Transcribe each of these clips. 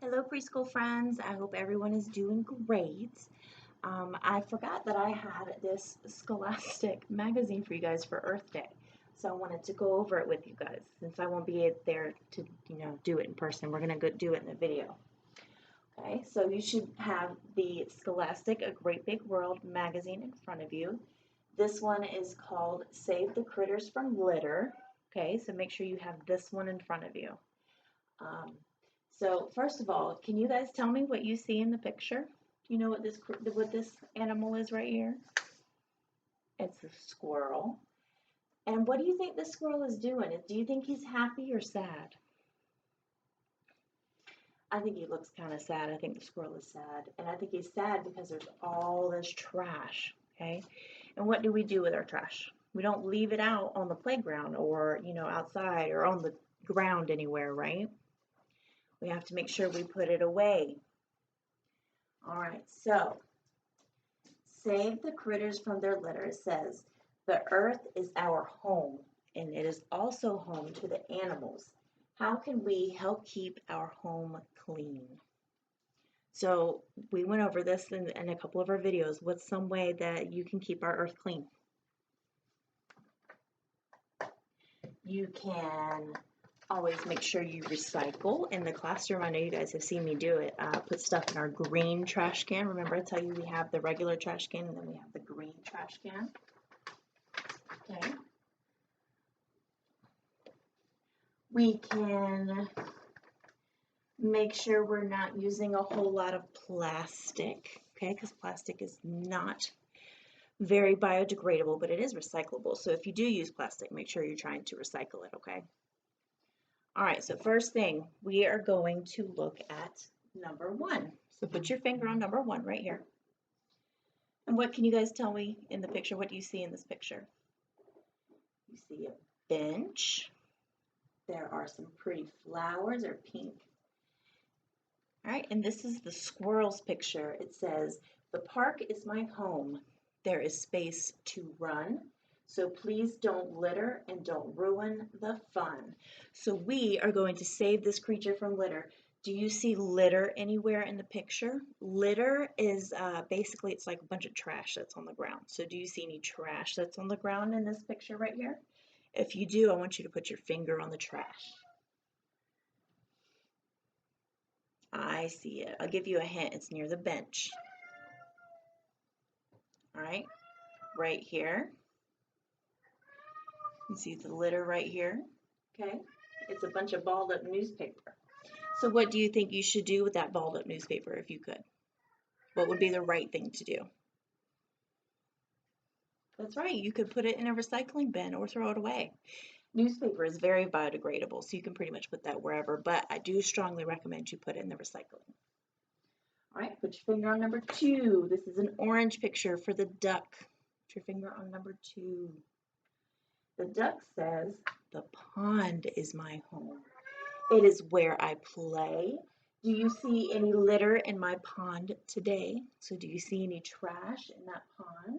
Hello, preschool friends. I hope everyone is doing great. I forgot that I had this Scholastic magazine for you guys for Earth Day. So I wanted to go over it with you guys. Since I won't be there to, do it in person, we're going to go do it in a video. Okay, so you should have the Scholastic A Great Big World magazine in front of you. This one is called Save the Critters from Litter. Okay, so make sure you have this one in front of you. So first of all, can you guys tell me what you see in the picture? Do you know what this animal is right here? It's a squirrel. And what do you think the squirrel is doing? Do you think he's happy or sad? I think he looks kind of sad. I think the squirrel is sad. And I think he's sad because there's all this trash, okay? And what do we do with our trash? We don't leave it out on the playground or, outside or on the ground anywhere, right? We have to make sure we put it away. All right, so save the critters from their litter. It says, the earth is our home, and it is also home to the animals. How can we help keep our home clean? So we went over this in a couple of our videos. What's some way that you can keep our earth clean? You can always make sure you recycle in the classroom. I know you guys have seen me do it. Put stuff in our green trash can. Remember I tell you we have the regular trash can and then we have the green trash can. Okay. We can make sure we're not using a whole lot of plastic, okay, because plastic is not very biodegradable, but it is recyclable. So if you do use plastic, make sure you're trying to recycle it, okay? All right, so first thing, we are going to look at number 1. So put your finger on number 1 right here. And what can you guys tell me in the picture? What do you see in this picture? You see a bench. There are some pretty flowers. They're pink. All right, and this is the squirrel's picture. It says, the park is my home. There is space to run. So please don't litter and don't ruin the fun. So we are going to save this creature from litter. Do you see litter anywhere in the picture? Litter is basically, it's like a bunch of trash that's on the ground. So do you see any trash that's on the ground in this picture right here? If you do, I want you to put your finger on the trash. I see it. I'll give you a hint. It's near the bench. All right, right here. You see the litter right here, okay? It's a bunch of balled up newspaper. So what do you think you should do with that balled up newspaper if you could? What would be the right thing to do? That's right, you could put it in a recycling bin or throw it away. Newspaper is very biodegradable, so you can pretty much put that wherever, but I do strongly recommend you put it in the recycling. All right, put your finger on number 2. This is an orange picture for the duck. Put your finger on number 2. The duck says, the pond is my home. It is where I play. Do you see any litter in my pond today? So do you see any trash in that pond?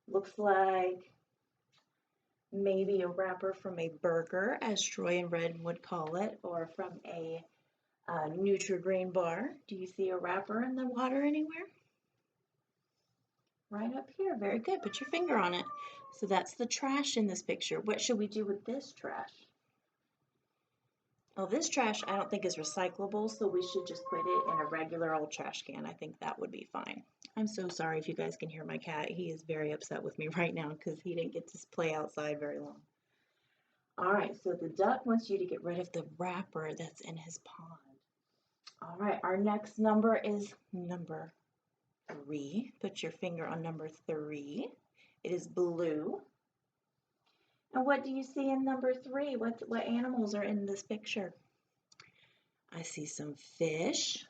Looks like maybe a wrapper from a burger, as Troy and Red would call it, or from a Nutri-Grain bar. Do you see a wrapper in the water anywhere? Right up here. Very good. Put your finger on it. So that's the trash in this picture. What should we do with this trash? Well, this trash I don't think is recyclable, so we should just put it in a regular old trash can. I think that would be fine. I'm so sorry if you guys can hear my cat. He is very upset with me right now because he didn't get to play outside very long. All right, so the duck wants you to get rid of the wrapper that's in his pond. All right, our next number is number 3. Put your finger on number 3. It is blue. And what do you see in number 3? What animals are in this picture? I see some fish.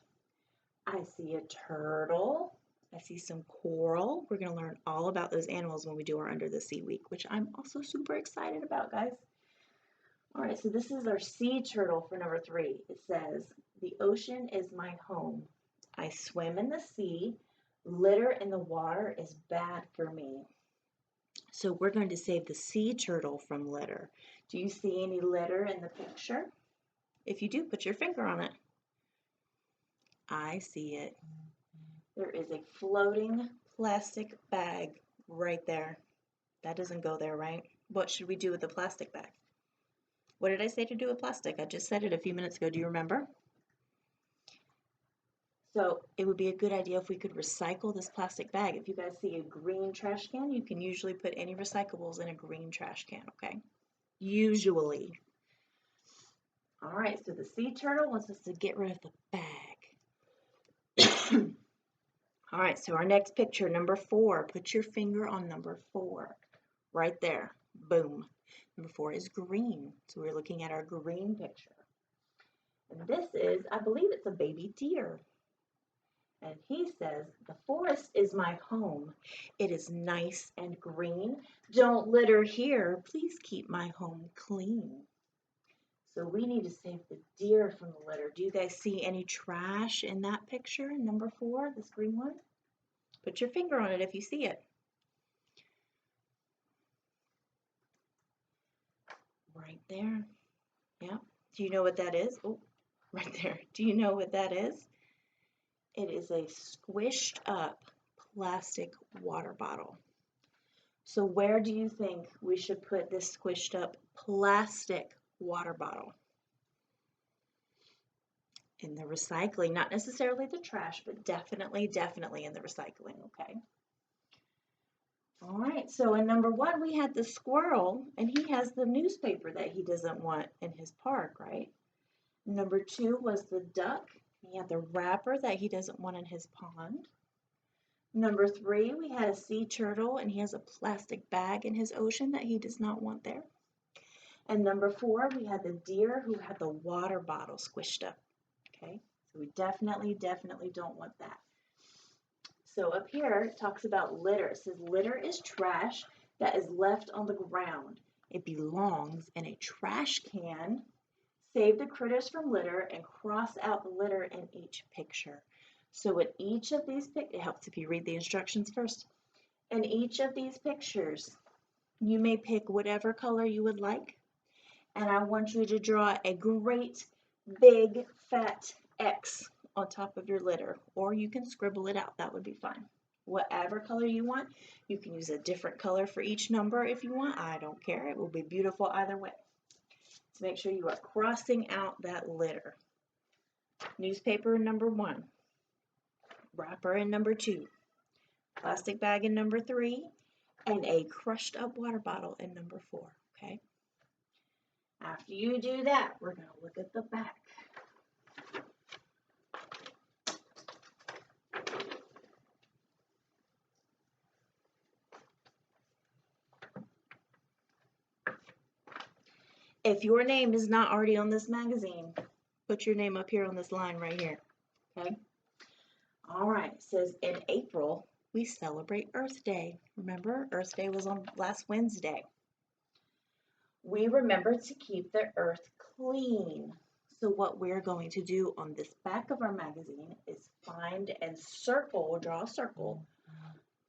I see a turtle. I see some coral. We're going to learn all about those animals when we do our Under the Sea week, which I'm also super excited about, guys. All right, so this is our sea turtle for number 3. It says, the ocean is my home. I swim in the sea. Litter in the water is bad for me. So we're going to save the sea turtle from litter. Do you see any litter in the picture? If you do, put your finger on it. I see it. There is a floating plastic bag right there. That doesn't go there, right? What should we do with the plastic bag? What did I say to do with plastic? I just said it a few minutes ago. Do you remember? So it would be a good idea if we could recycle this plastic bag. If you guys see a green trash can, you can usually put any recyclables in a green trash can, okay? Usually. All right, so the sea turtle wants us to get rid of the bag. All right, so our next picture, number 4. Put your finger on number 4. Right there. Boom. Number 4 is green. So we're looking at our green picture. And this is, I believe it's a baby deer. And he says, the forest is my home. It is nice and green. Don't litter here. Please keep my home clean. So we need to save the deer from the litter. Do you guys see any trash in that picture, number 4, this green one? Put your finger on it if you see it. Right there. Yeah. Do you know what that is? Oh, right there. Do you know what that is? It is a squished up plastic water bottle. So where do you think we should put this squished up plastic water bottle? In the recycling, not necessarily the trash, but definitely in the recycling, okay? All right, so in number 1, we had the squirrel, and he has the newspaper that he doesn't want in his park, right? Number 2 was the duck. He had the wrapper that he doesn't want in his pond. Number 3, we had a sea turtle, and he has a plastic bag in his ocean that he does not want there. And number 4, we had the deer who had the water bottle squished up. Okay, so we definitely don't want that. So up here, it talks about litter. It says litter is trash that is left on the ground. It belongs in a trash can. Save the critters from litter and cross out the litter in each picture. So in each of these it helps if you read the instructions first. In each of these pictures, you may pick whatever color you would like. And I want you to draw a great big fat X on top of your litter, or you can scribble it out. That would be fine. Whatever color you want. You can use a different color for each number if you want. I don't care. It will be beautiful either way. So make sure you are crossing out that litter. Newspaper in number 1. Wrapper in number 2. Plastic bag in number 3. And a crushed up water bottle in number 4. Okay? After you do that, we're going to look at the back. If your name is not already on this magazine, put your name up here on this line right here, okay? All right, it says in April, we celebrate Earth Day. Remember, Earth Day was on last Wednesday. We remember to keep the earth clean. So what we're going to do on this back of our magazine is find and circle, draw a circle,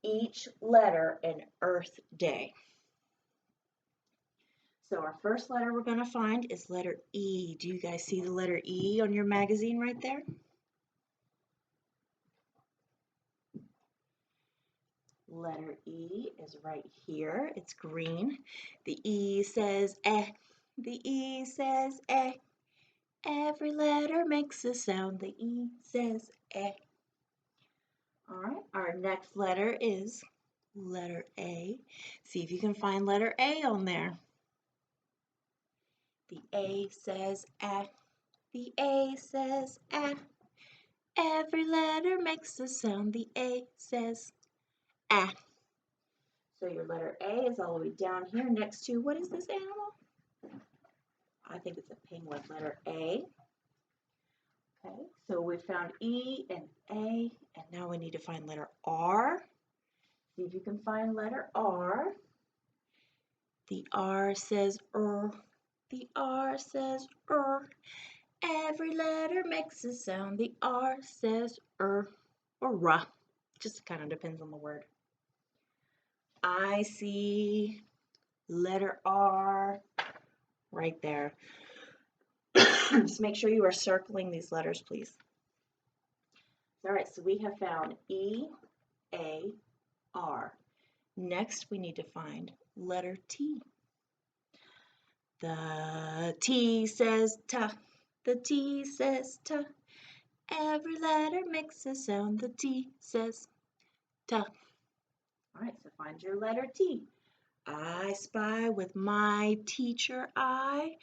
each letter in Earth Day. So our first letter we're going to find is letter E. Do you guys see the letter E on your magazine right there? Letter E is right here. It's green. The E says eh. The E says eh. Every letter makes a sound. The E says eh. All right, our next letter is letter A. See if you can find letter A on there. The A says eh. The A says eh. Every letter makes a sound. The A says eh. So your letter A is all the way down here next to, what is this animal? I think it's a penguin, letter A. Okay, so we found E and A, and now we need to find letter R. See if you can find letter R. The R says The R says Every letter makes a sound. The R says or ruh. Just kind of depends on the word. I see letter R right there. Just make sure you are circling these letters, please. All right, so we have found E-A-R. Next, we need to find letter T. The T says ta. The T says ta. Every letter makes a sound. The T says ta. All right, so find your letter T. I spy with my teacher eye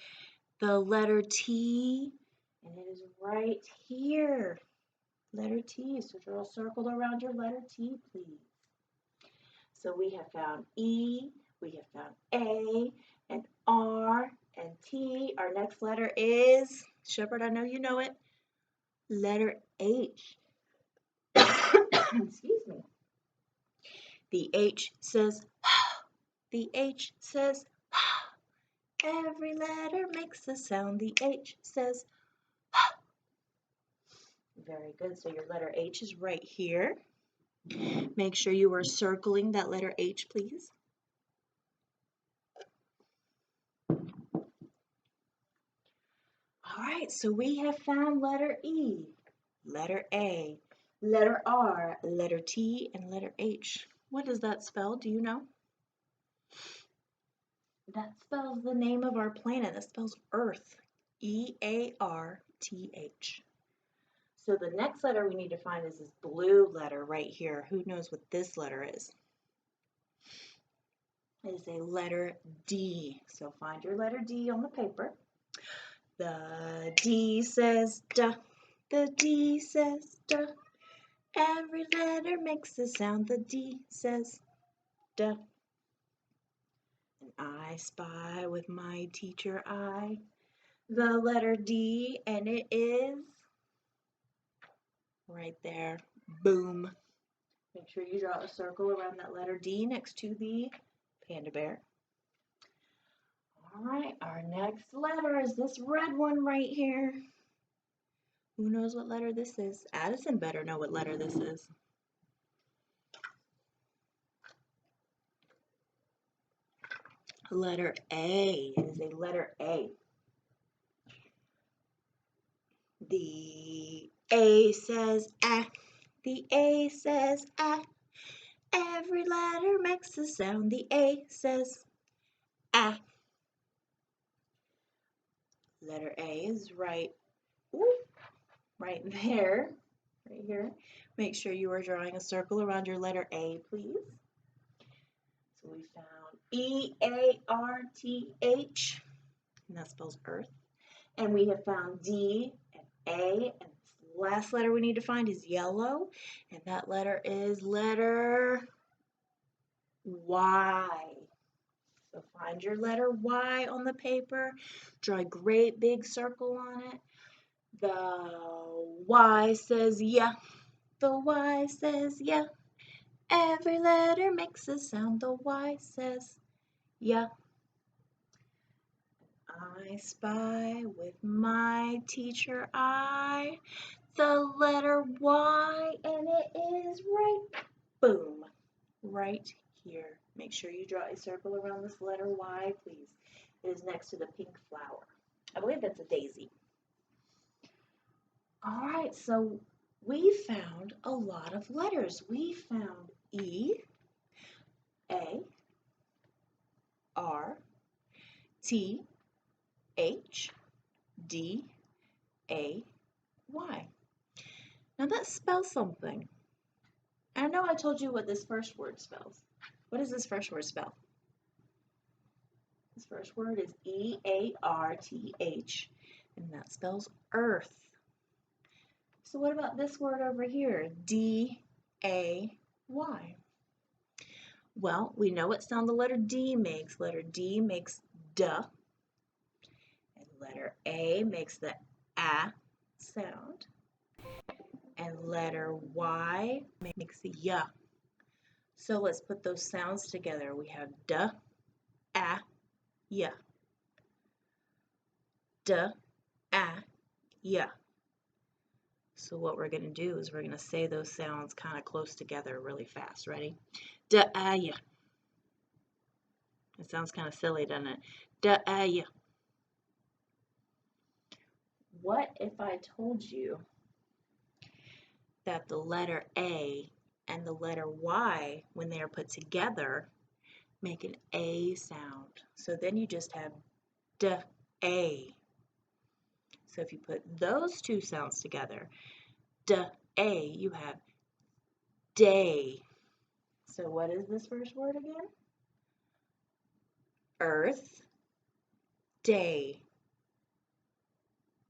the letter T, and it is right here. Letter T. So draw a circle around your letter T, please. So we have found E, we have found A, and R, and T. Our next letter is, Shepherd, I know you know it, letter H. Excuse me. The H says, the H says, every letter makes a sound. The H says, very good. So your letter H is right here. Make sure you are circling that letter H, please. All right, so we have found letter E, letter A, letter R, letter T, and letter H. What does that spell? Do you know? That spells the name of our planet. That spells Earth, E-A-R-T-H. So the next letter we need to find is this blue letter right here. Who knows what this letter is? It is a letter D. So find your letter D on the paper. The D says duh. The D says duh. Every letter makes a sound. The D says duh. And I spy with my teacher eye the letter D, and it is right there. Boom. Make sure you draw a circle around that letter D next to the panda bear. All right, our next letter is this red one right here. Who knows what letter this is? Addison better know what letter this is. Letter A. It is a letter A. The A says ah. The A says ah. Every letter makes a sound. The A says ah. Letter A is right there, right here. Make sure you are drawing a circle around your letter A, please. So we found E-A-R-T-H, and that spells Earth. And we have found D and A, and the last letter we need to find is yellow, and that letter is letter Y. So find your letter Y on the paper, draw a great big circle on it. The Y says yeah. The Y says yeah. Every letter makes a sound. The Y says yeah. I spy with my teacher eye the letter Y, and it is right, boom, right here. Make sure you draw a circle around this letter Y, please. It is next to the pink flower. I believe that's a daisy. All right, so we found a lot of letters. We found E, A, R, T, H, D, A, Y. Now that spells something. I know I told you what this first word spells. What does this first word spell? This first word is E-A-R-T-H, and that spells earth. So what about this word over here? D-A-Y. Well, we know what sound the letter D makes. Letter D makes duh, and letter A makes the ah sound, and letter Y makes the ya. So let's put those sounds together. We have duh, ah, ya. Duh, ah, ya. So what we're going to do is we're going to say those sounds kind of close together really fast. Ready? Duh, ah, ya. It sounds kind of silly, doesn't it? Duh, ah, ya. What if I told you that the letter A and the letter Y, when they are put together, make an A sound. So then you just have D-A. So if you put those two sounds together, D-A, you have day. So what is this first word again? Earth day.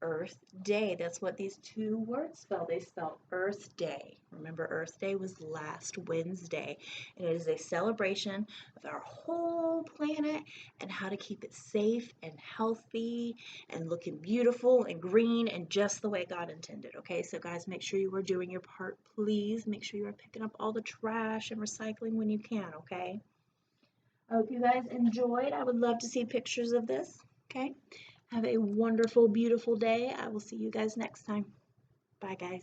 Earth Day. That's what these two words spell. They spell Earth Day. Remember, Earth Day was last Wednesday, and it is a celebration of our whole planet and how to keep it safe and healthy and looking beautiful and green and just the way God intended. Okay, so guys, make sure you are doing your part, please. Make sure you are picking up all the trash and recycling when you can, okay? I hope you guys enjoyed. I would love to see pictures of this, okay? Have a wonderful, beautiful day. I will see you guys next time. Bye, guys.